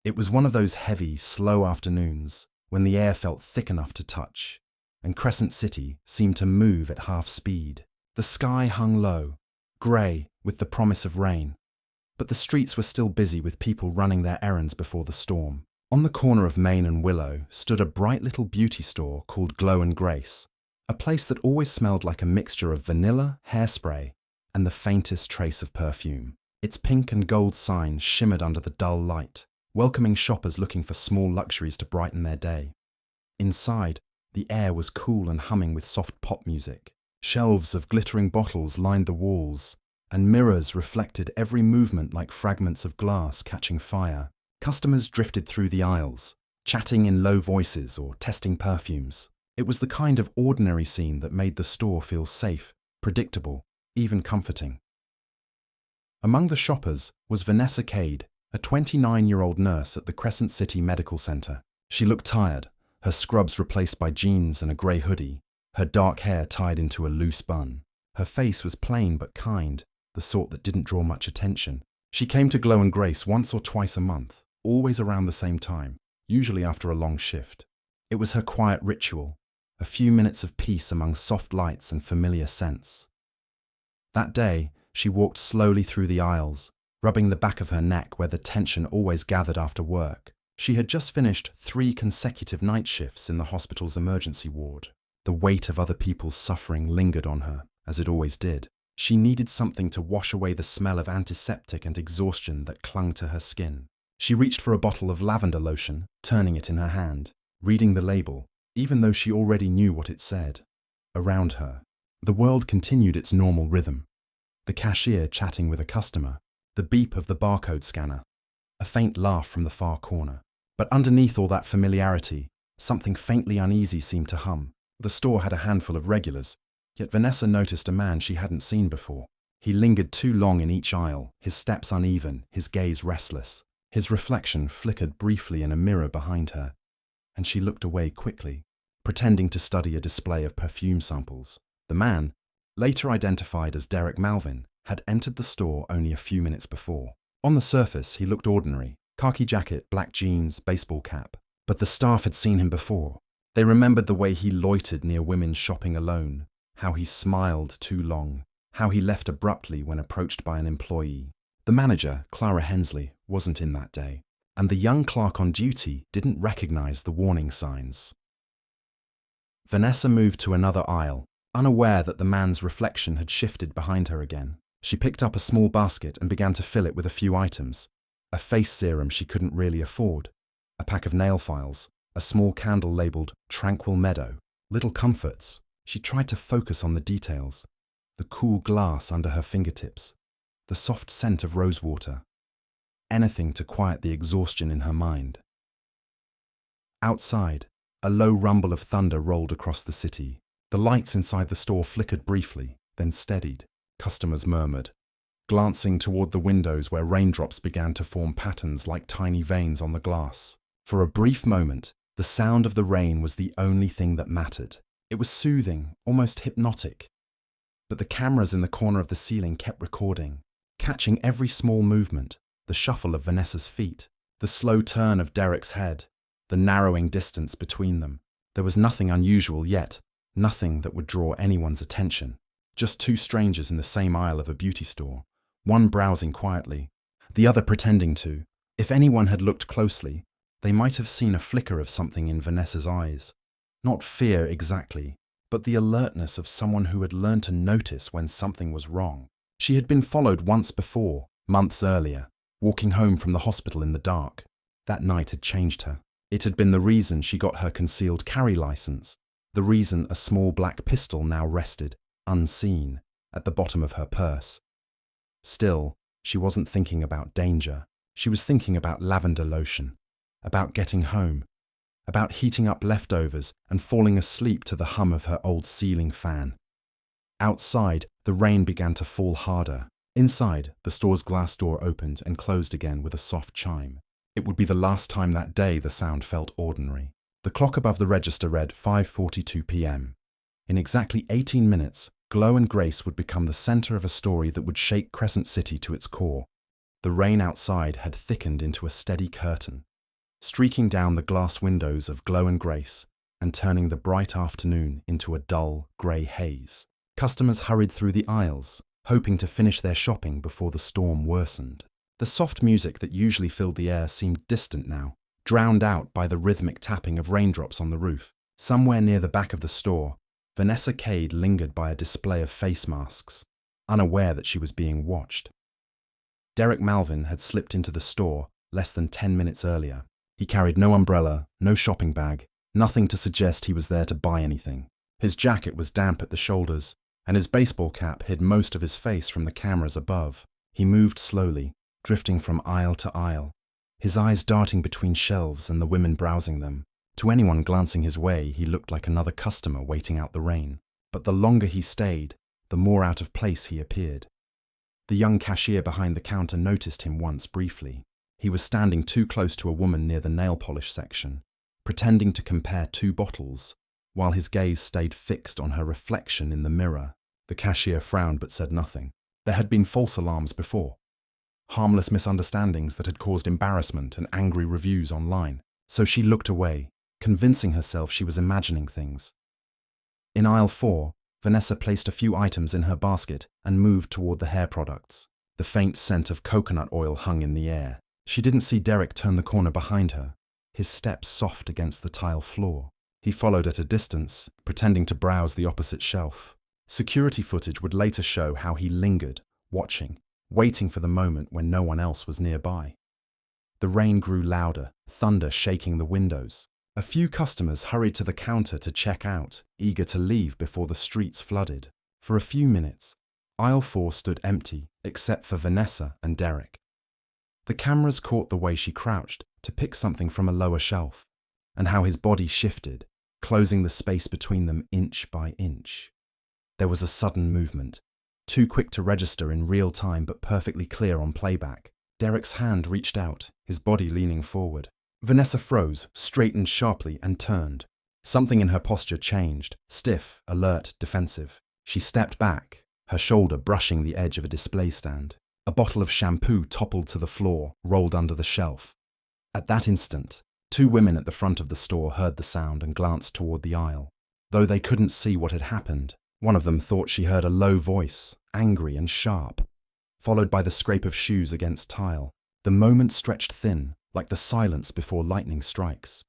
It was one of those heavy, slow afternoons when the air felt thick enough to touch, and Crescent City seemed to move at half speed. The sky hung low, grey with the promise of rain, but the streets were still busy with people running their errands before the storm. On the corner of Main and Willow stood a bright little beauty store called Glow and Grace, a place that always smelled like a mixture of vanilla, hairspray, and the faintest trace of perfume. Its pink and gold sign shimmered under the dull light, welcoming shoppers looking for small luxuries to brighten their day. Inside, the air was cool and humming with soft pop music. Shelves of glittering bottles lined the walls, and mirrors reflected every movement like fragments of glass catching fire. Customers drifted through the aisles, chatting in low voices or testing perfumes. It was the kind of ordinary scene that made the store feel safe, predictable, even comforting. Among the shoppers was Vanessa Cade, a 29-year-old nurse at the Crescent City Medical Center. She looked tired, her scrubs replaced by jeans and a grey hoodie, her dark hair tied into a loose bun. Her face was plain but kind, the sort that didn't draw much attention. She came to Glow and Grace once or twice a month, always around the same time, usually after a long shift. It was her quiet ritual, a few minutes of peace among soft lights and familiar scents. That day, she walked slowly through the aisles, rubbing the back of her neck where the tension always gathered after work. She had just finished 3 consecutive night shifts in the hospital's emergency ward. The weight of other people's suffering lingered on her, as it always did. She needed something to wash away the smell of antiseptic and exhaustion that clung to her skin. She reached for a bottle of lavender lotion, turning it in her hand, reading the label, even though she already knew what it said. Around her, the world continued its normal rhythm. The cashier chatting with a customer, the beep of the barcode scanner, a faint laugh from the far corner. But underneath all that familiarity, something faintly uneasy seemed to hum. The store had a handful of regulars, yet Vanessa noticed a man she hadn't seen before. He lingered too long in each aisle, his steps uneven, his gaze restless. His reflection flickered briefly in a mirror behind her, and she looked away quickly, pretending to study a display of perfume samples. The man, later identified as Derek Malvin, had entered the store only a few minutes before. On the surface, he looked ordinary, khaki jacket, black jeans, baseball cap. But the staff had seen him before. They remembered the way he loitered near women shopping alone, how he smiled too long, how he left abruptly when approached by an employee. The manager, Clara Hensley, wasn't in that day, and the young clerk on duty didn't recognize the warning signs. Vanessa moved to another aisle, unaware that the man's reflection had shifted behind her again. She picked up a small basket and began to fill it with a few items: a face serum she couldn't really afford, a pack of nail files, a small candle labeled Tranquil Meadow. Little comforts. She tried to focus on the details: the cool glass under her fingertips, the soft scent of rosewater. Anything to quiet the exhaustion in her mind. Outside, a low rumble of thunder rolled across the city. The lights inside the store flickered briefly, then steadied. Customers murmured, glancing toward the windows where raindrops began to form patterns like tiny veins on the glass. For a brief moment, the sound of the rain was the only thing that mattered. It was soothing, almost hypnotic. But the cameras in the corner of the ceiling kept recording, catching every small movement: the shuffle of Vanessa's feet, the slow turn of Derek's head, the narrowing distance between them. There was nothing unusual yet, nothing that would draw anyone's attention. Just 2 strangers in the same aisle of a beauty store, one browsing quietly, the other pretending to. If anyone had looked closely, they might have seen a flicker of something in Vanessa's eyes. Not fear exactly, but the alertness of someone who had learned to notice when something was wrong. She had been followed once before, months earlier, walking home from the hospital in the dark. That night had changed her. It had been the reason she got her concealed carry license, the reason a small black pistol now rested, unseen, at the bottom of her purse. Still, she wasn't thinking about danger. She was thinking about lavender lotion, about getting home, about heating up leftovers and falling asleep to the hum of her old ceiling fan. Outside, the rain began to fall harder. Inside, the store's glass door opened and closed again with a soft chime. It would be the last time that day the sound felt ordinary. The clock above the register read 5:42 p.m. In exactly 18 minutes, Glow and Grace would become the center of a story that would shake Crescent City to its core. The rain outside had thickened into a steady curtain. streaking down the glass windows of Glow and Grace and turning the bright afternoon into a dull, grey haze. Customers hurried through the aisles, hoping to finish their shopping before the storm worsened. The soft music that usually filled the air seemed distant now, drowned out by the rhythmic tapping of raindrops on the roof. Somewhere near the back of the store, Vanessa Cade lingered by a display of face masks, unaware that she was being watched. Derek Malvin had slipped into the store less than 10 minutes earlier. He carried no umbrella, no shopping bag, nothing to suggest he was there to buy anything. His jacket was damp at the shoulders, and his baseball cap hid most of his face from the cameras above. He moved slowly, drifting from aisle to aisle, his eyes darting between shelves and the women browsing them. To anyone glancing his way, he looked like another customer waiting out the rain. But the longer he stayed, the more out of place he appeared. The young cashier behind the counter noticed him once briefly. He was standing too close to a woman near the nail polish section, pretending to compare two bottles, while his gaze stayed fixed on her reflection in the mirror. The cashier frowned but said nothing. There had been false alarms before. Harmless misunderstandings that had caused embarrassment and angry reviews online. So she looked away, convincing herself she was imagining things. In aisle 4, Vanessa placed a few items in her basket and moved toward the hair products. The faint scent of coconut oil hung in the air. She didn't see Derek turn the corner behind her, his steps soft against the tile floor. He followed at a distance, pretending to browse the opposite shelf. Security footage would later show how he lingered, watching, waiting for the moment when no one else was nearby. The rain grew louder, thunder shaking the windows. A few customers hurried to the counter to check out, eager to leave before the streets flooded. For a few minutes, aisle 4 stood empty, except for Vanessa and Derek. The cameras caught the way she crouched to pick something from a lower shelf, and how his body shifted, closing the space between them inch by inch. There was a sudden movement, too quick to register in real time but perfectly clear on playback. Derek's hand reached out, his body leaning forward. Vanessa froze, straightened sharply, and turned. Something in her posture changed, stiff, alert, defensive. She stepped back, her shoulder brushing the edge of a display stand. A bottle of shampoo toppled to the floor, rolled under the shelf. At that instant, two women at the front of the store heard the sound and glanced toward the aisle. Though they couldn't see what had happened, one of them thought she heard a low voice, angry and sharp, followed by the scrape of shoes against tile. The moment stretched thin, like the silence before lightning strikes.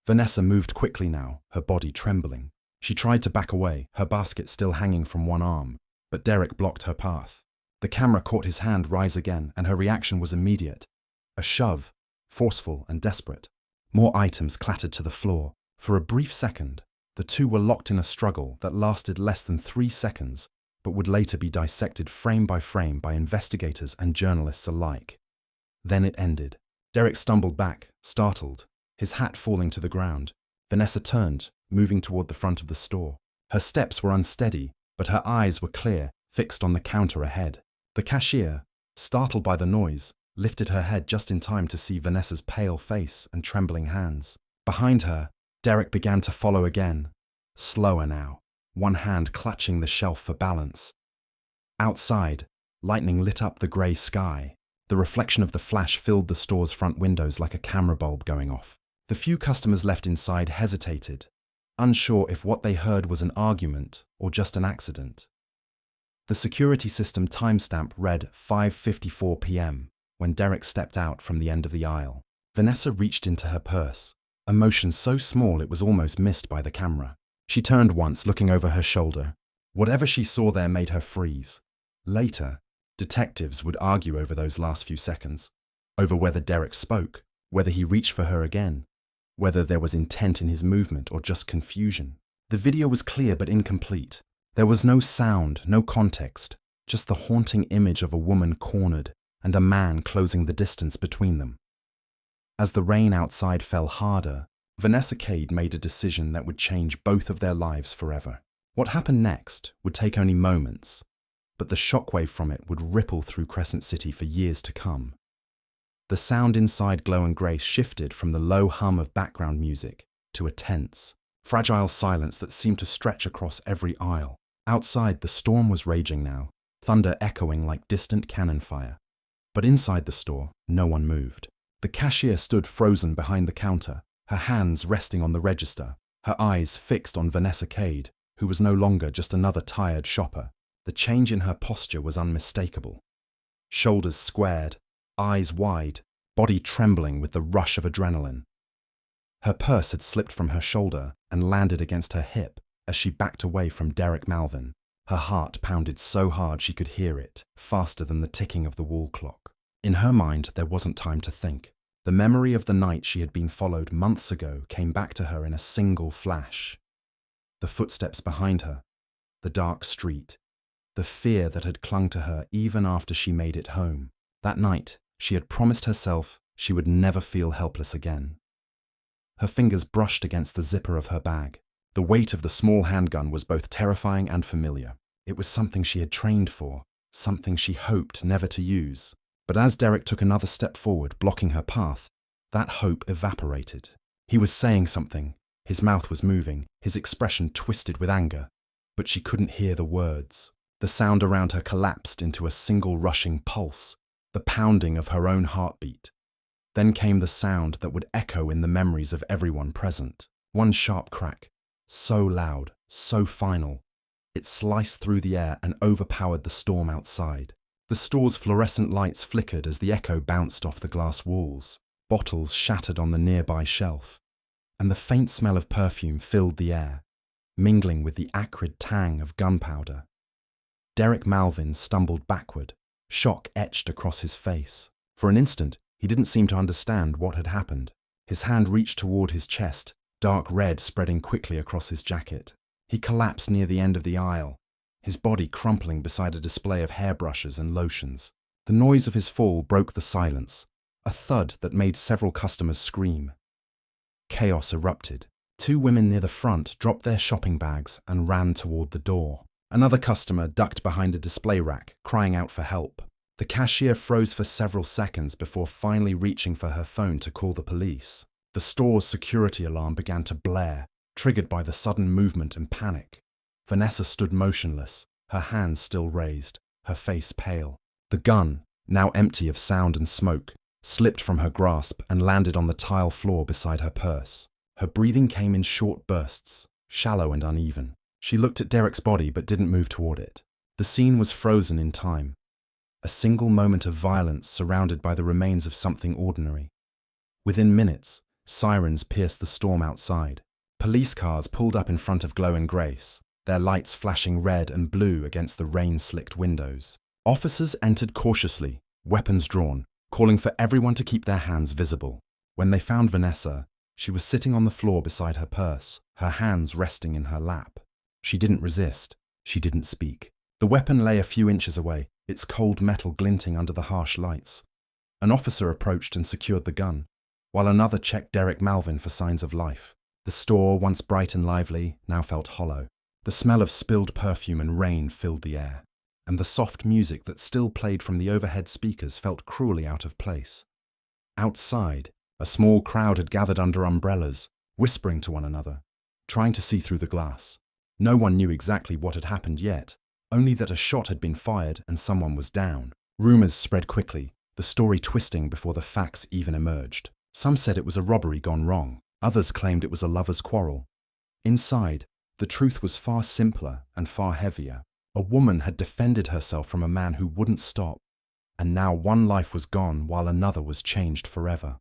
Vanessa moved quickly now, her body trembling. She tried to back away, her basket still hanging from one arm, but Derek blocked her path. The camera caught his hand rise again, and her reaction was immediate. A shove, forceful and desperate. More items clattered to the floor. For a brief second, the two were locked in a struggle that lasted less than 3 seconds, but would later be dissected frame by investigators and journalists alike. Then it ended. Derek stumbled back, startled, his hat falling to the ground. Vanessa turned, moving toward the front of the store. Her steps were unsteady, but her eyes were clear, fixed on the counter ahead. The cashier, startled by the noise, lifted her head just in time to see Vanessa's pale face and trembling hands. Behind her, Derek began to follow again, slower now, one hand clutching the shelf for balance. Outside, lightning lit up the grey sky. The reflection of the flash filled the store's front windows like a camera bulb going off. The few customers left inside hesitated, unsure if what they heard was an argument or just an accident. The security system timestamp read 5:54 p.m. when Derek stepped out from the end of the aisle. Vanessa reached into her purse, a motion so small it was almost missed by the camera. She turned once, looking over her shoulder. Whatever she saw there made her freeze. Later, detectives would argue over those last few seconds, over whether Derek spoke, whether he reached for her again, whether there was intent in his movement or just confusion. The video was clear but incomplete. There was no sound, no context, just the haunting image of a woman cornered and a man closing the distance between them. As the rain outside fell harder, Vanessa Cade made a decision that would change both of their lives forever. What happened next would take only moments, but the shockwave from it would ripple through Crescent City for years to come. The sound inside Glow and Grace shifted from the low hum of background music to a tense, fragile silence that seemed to stretch across every aisle. Outside, the storm was raging now, thunder echoing like distant cannon fire. But inside the store, no one moved. The cashier stood frozen behind the counter, her hands resting on the register, her eyes fixed on Vanessa Cade, who was no longer just another tired shopper. The change in her posture was unmistakable. Shoulders squared, eyes wide, body trembling with the rush of adrenaline. Her purse had slipped from her shoulder and landed against her hip as she backed away from Derek Malvin. Her heart pounded so hard she could hear it, faster than the ticking of the wall clock. In her mind, there wasn't time to think. The memory of the night she had been followed months ago came back to her in a single flash. The footsteps behind her, the dark street, the fear that had clung to her even after she made it home. That night, she had promised herself she would never feel helpless again. Her fingers brushed against the zipper of her bag. The weight of the small handgun was both terrifying and familiar. It was something she had trained for, something she hoped never to use. But as Derek took another step forward, blocking her path, that hope evaporated. He was saying something. His mouth was moving, his expression twisted with anger. But she couldn't hear the words. The sound around her collapsed into a single rushing pulse, the pounding of her own heartbeat. Then came the sound that would echo in the memories of everyone present. One sharp crack, so loud, so final. It sliced through the air and overpowered the storm outside. The store's fluorescent lights flickered as the echo bounced off the glass walls. Bottles shattered on the nearby shelf, and the faint smell of perfume filled the air, mingling with the acrid tang of gunpowder. Derek Malvin stumbled backward, shock etched across his face. For an instant, he didn't seem to understand what had happened. His hand reached toward his chest, dark red spreading quickly across his jacket. He collapsed near the end of the aisle, his body crumpling beside a display of hairbrushes and lotions. The noise of his fall broke the silence, a thud that made several customers scream. Chaos erupted. Two women near the front dropped their shopping bags and ran toward the door. Another customer ducked behind a display rack, crying out for help. The cashier froze for several seconds before finally reaching for her phone to call the police. The store's security alarm began to blare, triggered by the sudden movement and panic. Vanessa stood motionless, her hands still raised, her face pale. The gun, now empty of sound and smoke, slipped from her grasp and landed on the tile floor beside her purse. Her breathing came in short bursts, shallow and uneven. She looked at Derek's body but didn't move toward it. The scene was frozen in time. A single moment of violence surrounded by the remains of something ordinary. Within minutes, sirens pierced the storm outside. Police cars pulled up in front of Glow and Grace, their lights flashing red and blue against the rain-slicked windows. Officers entered cautiously, weapons drawn, calling for everyone to keep their hands visible. When they found Vanessa, she was sitting on the floor beside her purse, her hands resting in her lap. She didn't resist. She didn't speak. The weapon lay a few inches away, its cold metal glinting under the harsh lights. An officer approached and secured the gun, while another checked Derek Malvin for signs of life. The store, once bright and lively, now felt hollow. The smell of spilled perfume and rain filled the air, and the soft music that still played from the overhead speakers felt cruelly out of place. Outside, a small crowd had gathered under umbrellas, whispering to one another, trying to see through the glass. No one knew exactly what had happened yet, only that a shot had been fired and someone was down. Rumors spread quickly, the story twisting before the facts even emerged. Some said it was a robbery gone wrong. Others claimed it was a lover's quarrel. Inside, the truth was far simpler and far heavier. A woman had defended herself from a man who wouldn't stop, and now one life was gone while another was changed forever.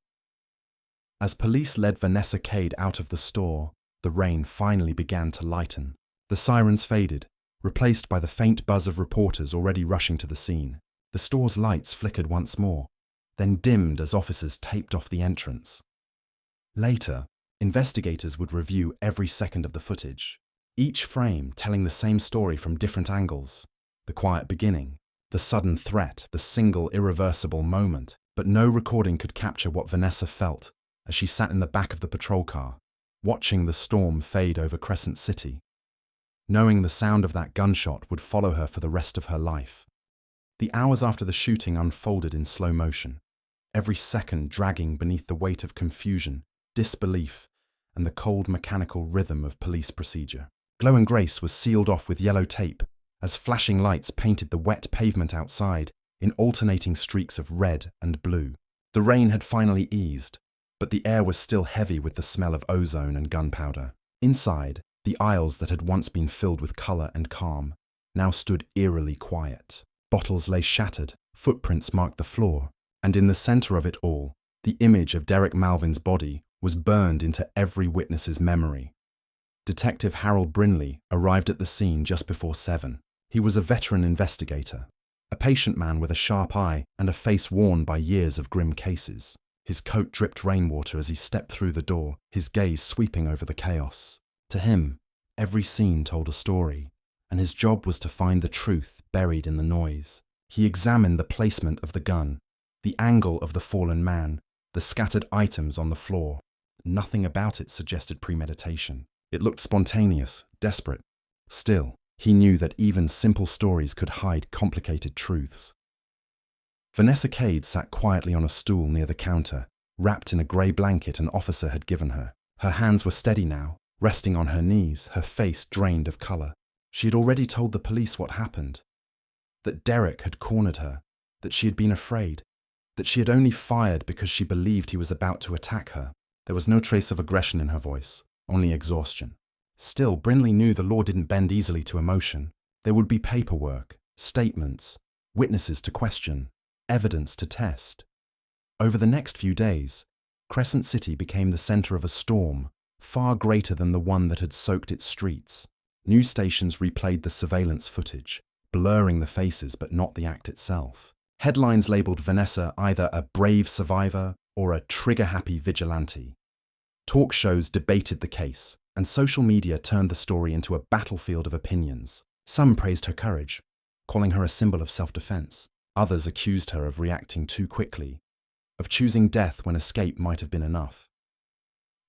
As police led Vanessa Cade out of the store, the rain finally began to lighten. The sirens faded, replaced by the faint buzz of reporters already rushing to the scene. The store's lights flickered once more, then dimmed as officers taped off the entrance. Later, investigators would review every second of the footage, each frame telling the same story from different angles. The quiet beginning, the sudden threat, the single irreversible moment. But no recording could capture what Vanessa felt as she sat in the back of the patrol car, watching the storm fade over Crescent City, knowing the sound of that gunshot would follow her for the rest of her life. The hours after the shooting unfolded in slow motion, every second dragging beneath the weight of confusion, disbelief, and the cold mechanical rhythm of police procedure. Glow and Grace was sealed off with yellow tape as flashing lights painted the wet pavement outside in alternating streaks of red and blue. The rain had finally eased, but the air was still heavy with the smell of ozone and gunpowder. Inside, the aisles that had once been filled with colour and calm now stood eerily quiet. Bottles lay shattered, footprints marked the floor, and in the centre of it all, the image of Derek Malvin's body was burned into every witness's memory. Detective Harold Brinley arrived at the scene just before 7. He was a veteran investigator, a patient man with a sharp eye and a face worn by years of grim cases. His coat dripped rainwater as he stepped through the door, his gaze sweeping over the chaos. To him, every scene told a story, and his job was to find the truth buried in the noise. He examined the placement of the gun, the angle of the fallen man, the scattered items on the floor. Nothing about it suggested premeditation. It looked spontaneous, desperate. Still, he knew that even simple stories could hide complicated truths. Vanessa Cade sat quietly on a stool near the counter, wrapped in a grey blanket an officer had given her. Her hands were steady now, resting on her knees, her face drained of colour. She had already told the police what happened. That Derek had cornered her, that she had been afraid, that she had only fired because she believed he was about to attack her. There was no trace of aggression in her voice, only exhaustion. Still, Brinley knew the law didn't bend easily to emotion. There would be paperwork, statements, witnesses to question, evidence to test. Over the next few days, Crescent City became the centre of a storm, far greater than the one that had soaked its streets. News stations replayed the surveillance footage, blurring the faces but not the act itself. Headlines labelled Vanessa either a brave survivor or a trigger-happy vigilante. Talk shows debated the case, and social media turned the story into a battlefield of opinions. Some praised her courage, calling her a symbol of self-defense. Others accused her of reacting too quickly, of choosing death when escape might have been enough.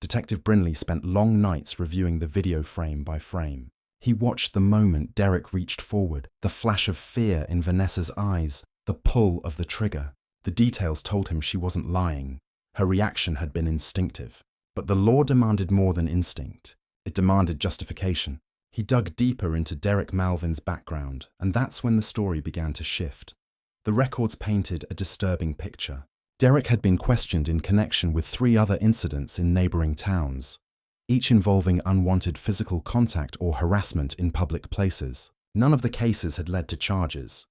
Detective Brinley spent long nights reviewing the video frame by frame. He watched the moment Derek reached forward, the flash of fear in Vanessa's eyes, the pull of the trigger. The details told him she wasn't lying. Her reaction had been instinctive. But the law demanded more than instinct. It demanded justification. He dug deeper into Derek Malvin's background, and that's when the story began to shift. The records painted a disturbing picture. Derek had been questioned in connection with 3 other incidents in neighbouring towns, each involving unwanted physical contact or harassment in public places. None of the cases had led to charges.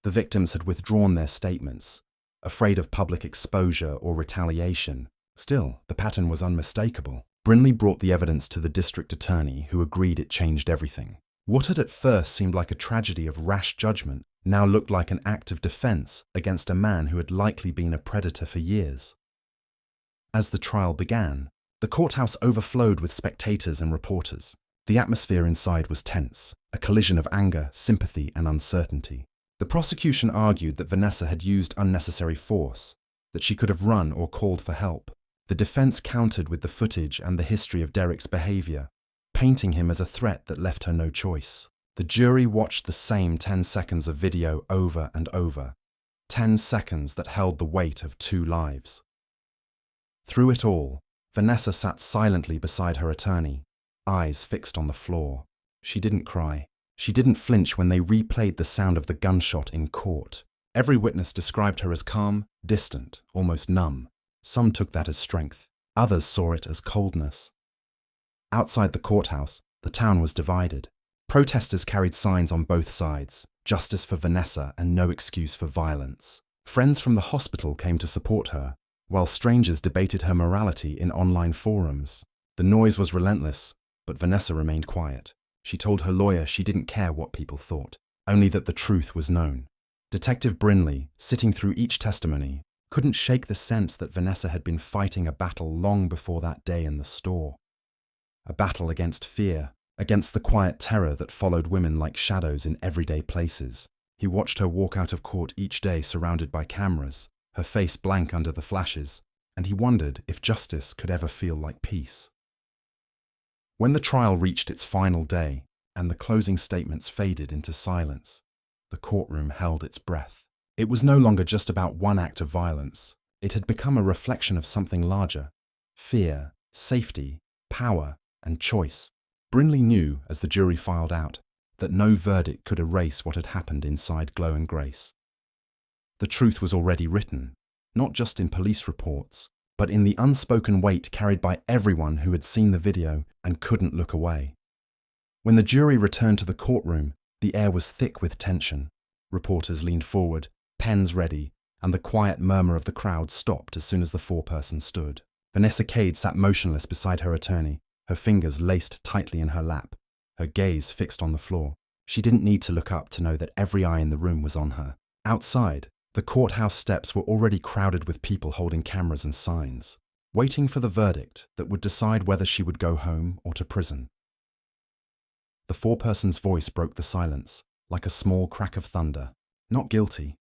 The victims had withdrawn their statements, afraid of public exposure or retaliation. Still, the pattern was unmistakable. Brinley brought the evidence to the district attorney, who agreed it changed everything. What had at first seemed like a tragedy of rash judgment now looked like an act of defense against a man who had likely been a predator for years. As the trial began, the courthouse overflowed with spectators and reporters. The atmosphere inside was tense, a collision of anger, sympathy, and uncertainty. The prosecution argued that Vanessa had used unnecessary force, that she could have run or called for help. The defense countered with the footage and the history of Derek's behavior, painting him as a threat that left her no choice. The jury watched the same 10 seconds of video over and over, 10 seconds that held the weight of 2 lives. Through it all, Vanessa sat silently beside her attorney, eyes fixed on the floor. She didn't cry. She didn't flinch when they replayed the sound of the gunshot in court. Every witness described her as calm, distant, almost numb. Some took that as strength. Others saw it as coldness. Outside the courthouse, the town was divided. Protesters carried signs on both sides, justice for Vanessa and no excuse for violence. Friends from the hospital came to support her, while strangers debated her morality in online forums. The noise was relentless, but Vanessa remained quiet. She told her lawyer she didn't care what people thought, only that the truth was known. Detective Brinley, sitting through each testimony, couldn't shake the sense that Vanessa had been fighting a battle long before that day in the store. A battle against fear, against the quiet terror that followed women like shadows in everyday places. He watched her walk out of court each day surrounded by cameras, her face blank under the flashes, and he wondered if justice could ever feel like peace. When the trial reached its final day, and the closing statements faded into silence, the courtroom held its breath. It was no longer just about one act of violence. It had become a reflection of something larger: fear, safety, power, and choice. Brinley knew, as the jury filed out, that no verdict could erase what had happened inside Glow and Grace. The truth was already written, not just in police reports, but in the unspoken weight carried by everyone who had seen the video and couldn't look away. When the jury returned to the courtroom, the air was thick with tension. Reporters leaned forward, pens ready, and the quiet murmur of the crowd stopped as soon as the foreperson stood. Vanessa Cade sat motionless beside her attorney, her fingers laced tightly in her lap, her gaze fixed on the floor. She didn't need to look up to know that every eye in the room was on her. Outside, the courthouse steps were already crowded with people holding cameras and signs, waiting for the verdict that would decide whether she would go home or to prison. The foreperson's voice broke the silence, like a small crack of thunder. Not guilty.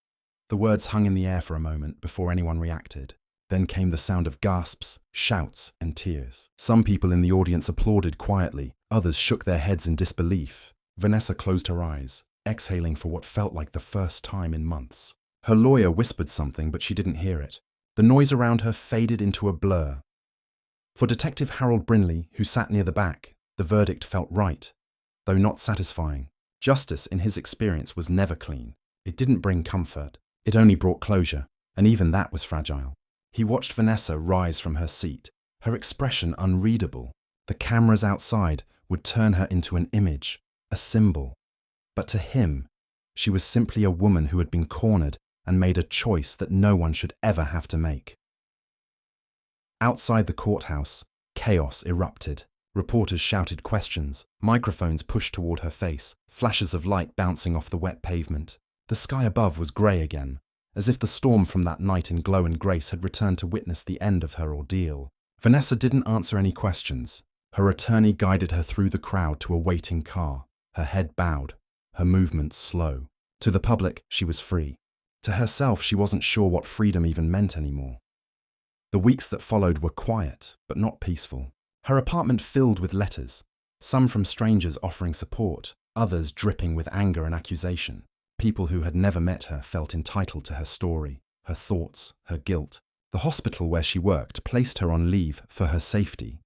The words hung in the air for a moment before anyone reacted. Then came the sound of gasps, shouts, and tears. Some people in the audience applauded quietly, others shook their heads in disbelief. Vanessa closed her eyes, exhaling for what felt like the first time in months. Her lawyer whispered something, but she didn't hear it. The noise around her faded into a blur. For Detective Harold Brinley, who sat near the back, the verdict felt right, though not satisfying. Justice, in his experience, was never clean. It didn't bring comfort. It only brought closure, and even that was fragile. He watched Vanessa rise from her seat, her expression unreadable. The cameras outside would turn her into an image, a symbol. But to him, she was simply a woman who had been cornered and made a choice that no one should ever have to make. Outside the courthouse, chaos erupted. Reporters shouted questions, microphones pushed toward her face, flashes of light bouncing off the wet pavement. The sky above was grey again, as if the storm from that night in Glow and Grace had returned to witness the end of her ordeal. Vanessa didn't answer any questions. Her attorney guided her through the crowd to a waiting car, her head bowed, her movements slow. To the public, she was free. To herself, she wasn't sure what freedom even meant anymore. The weeks that followed were quiet, but not peaceful. Her apartment filled with letters, some from strangers offering support, others dripping with anger and accusation. People who had never met her felt entitled to her story, her thoughts, her guilt. The hospital where she worked placed her on leave for her safety,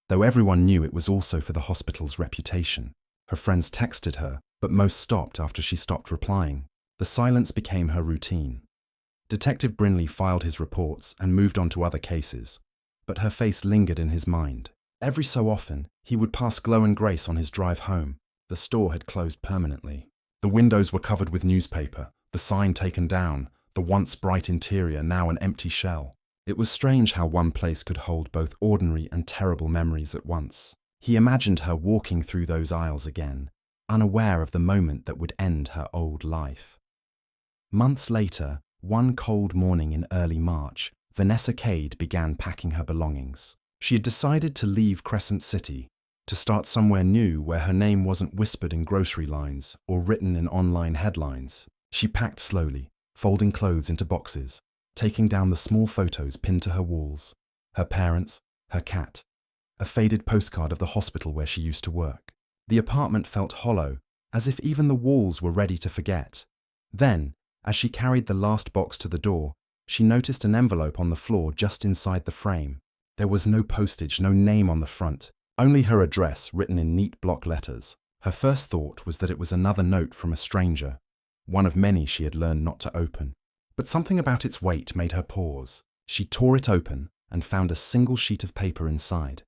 though everyone knew it was also for the hospital's reputation. Her friends texted her, but most stopped after she stopped replying. The silence became her routine. Detective Brinley filed his reports and moved on to other cases, but her face lingered in his mind. Every so often, he would pass Glow and Grace on his drive home. The store had closed permanently. The windows were covered with newspaper, the sign taken down, the once bright interior now an empty shell. It was strange how one place could hold both ordinary and terrible memories at once. He imagined her walking through those aisles again, unaware of the moment that would end her old life. Months later, one cold morning in early March, Vanessa Cade began packing her belongings. She had decided to leave Crescent City, to start somewhere new where her name wasn't whispered in grocery lines or written in online headlines. She packed slowly, folding clothes into boxes, taking down the small photos pinned to her walls, her parents, her cat, a faded postcard of the hospital where she used to work. The apartment felt hollow, as if even the walls were ready to forget. Then, as she carried the last box to the door, she noticed an envelope on the floor just inside the frame. There was no postage, no name on the front, only her address written in neat block letters. Her first thought was that it was another note from a stranger, one of many she had learned not to open. But something about its weight made her pause. She tore it open and found a single sheet of paper inside.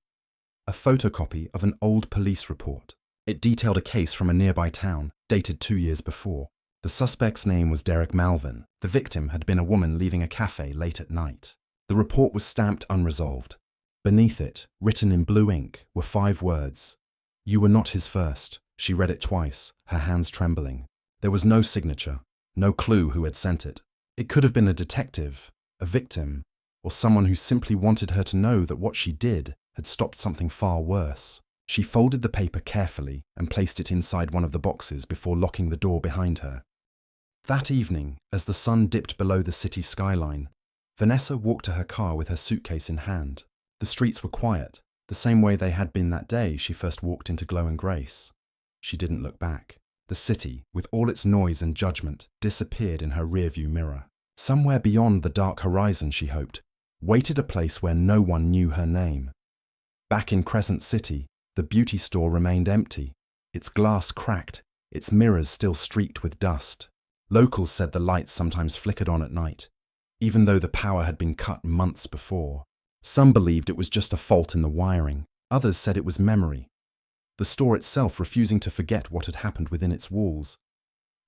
A photocopy of an old police report. It detailed a case from a nearby town, dated 2 years before. The suspect's name was Derek Malvin. The victim had been a woman leaving a cafe late at night. The report was stamped unresolved. Beneath it, written in blue ink, were 5 words. "You were not his first." She read it twice, her hands trembling. There was no signature, no clue who had sent it. It could have been a detective, a victim, or someone who simply wanted her to know that what she did had stopped something far worse. She folded the paper carefully and placed it inside one of the boxes before locking the door behind her. That evening, as the sun dipped below the city skyline, Vanessa walked to her car with her suitcase in hand. The streets were quiet, the same way they had been that day she first walked into Glow and Grace. She didn't look back. The city, with all its noise and judgment, disappeared in her rearview mirror. Somewhere beyond the dark horizon, she hoped, waited a place where no one knew her name. Back in Crescent City, the beauty store remained empty, its glass cracked, its mirrors still streaked with dust. Locals said the lights sometimes flickered on at night, even though the power had been cut months before. Some believed it was just a fault in the wiring. Others said it was memory, the store itself refusing to forget what had happened within its walls.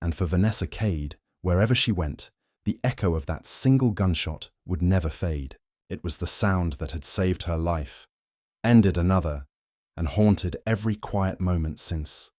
And for Vanessa Cade, wherever she went, the echo of that single gunshot would never fade. It was the sound that had saved her life, ended another, and haunted every quiet moment since.